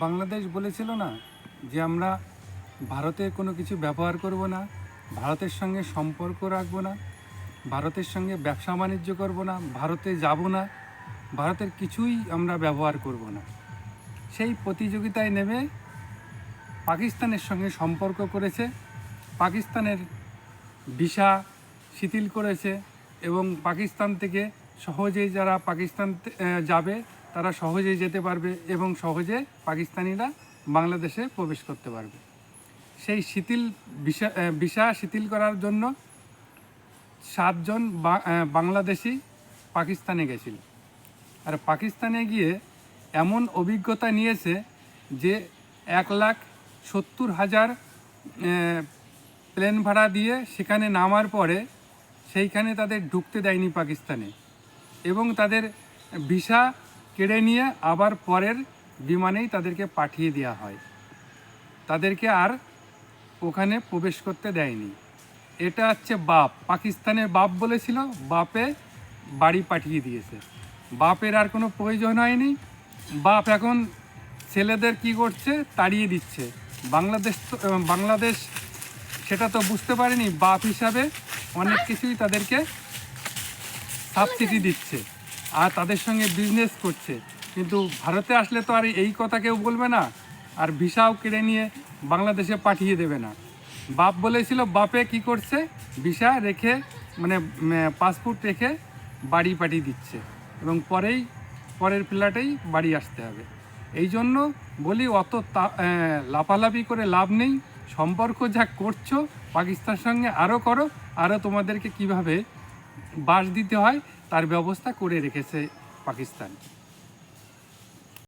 বাংলাদেশ বলেছিল না যে আমরা ভারতের কোনো কিছু ব্যবহার করব না, ভারতের সঙ্গে সম্পর্ক রাখব না, ভারতের সঙ্গে ব্যবসা বাণিজ্য করব না, ভারতে যাব না, ভারতের কিছুই আমরা ব্যবহার করব না। সেই প্রতিযোগিতায় নেমে পাকিস্তানের সঙ্গে সম্পর্ক করেছে, পাকিস্তানের ভিসা শিথিল করেছে এবং পাকিস্তান থেকে সহজেই যারা পাকিস্তান যাবে তারা সহজেই যেতে পারবে এবং সহজে পাকিস্তানিরা বাংলাদেশে প্রবেশ করতে পারবে। সেই ভিসা শিথিল করার জন্য 7 জন বাংলাদেশি পাকিস্তানে গেছিল। আর পাকিস্তানে গিয়ে এমন অভিজ্ঞতা নিয়েছে যে 1,70,000 প্লেন ভাড়া দিয়ে সেখানে নামার পরে সেইখানে তাদের ঢুকতে দেয়নি পাকিস্তানে, এবং তাদের ভিসা কেড়ে নিয়ে আবার পরের বিমানেই তাদেরকে পাঠিয়ে দেওয়া হয়, তাদেরকে আর ওখানে প্রবেশ করতে দেয়নি। এটা হচ্ছে বাপ, পাকিস্তানের বাপ বলেছিল, বাপে বাড়ি পাঠিয়ে দিয়েছে, বাপের আর কোনো প্রয়োজন হয়নি। বাপ এখন ছেলেদের কি করছে, তাড়িয়ে দিচ্ছে। বাংলাদেশ সেটা তো বুঝতে পারেনি, বাপ হিসাবে অনেক কিছুই তাদেরকে সাবসিডি দিচ্ছে আর তাদের সঙ্গে বিজনেস করছে। কিন্তু ভারতে আসলে তো আর এই কথা কেউ বলবে না, আর ভিসাও কেড়ে নিয়ে বাংলাদেশে পাঠিয়ে দেবে না। বাপ বলেছিল, বাপে কি করছে, ভিসা রেখে মানে পাসপোর্ট রেখে বাড়ি পাঠিয়ে দিচ্ছে এবং পরের ফ্ল্যাটেই বাড়ি আসতে হবে। এই জন্য বলি অত লাফালাফি করে লাভ নেই। সম্পর্ক যা করছো পাকিস্তানের সঙ্গে আরও করো, আরও তোমাদেরকে কিভাবে বাস দিতে হয় তার ব্যবস্থা করে রেখেছে পাকিস্তান।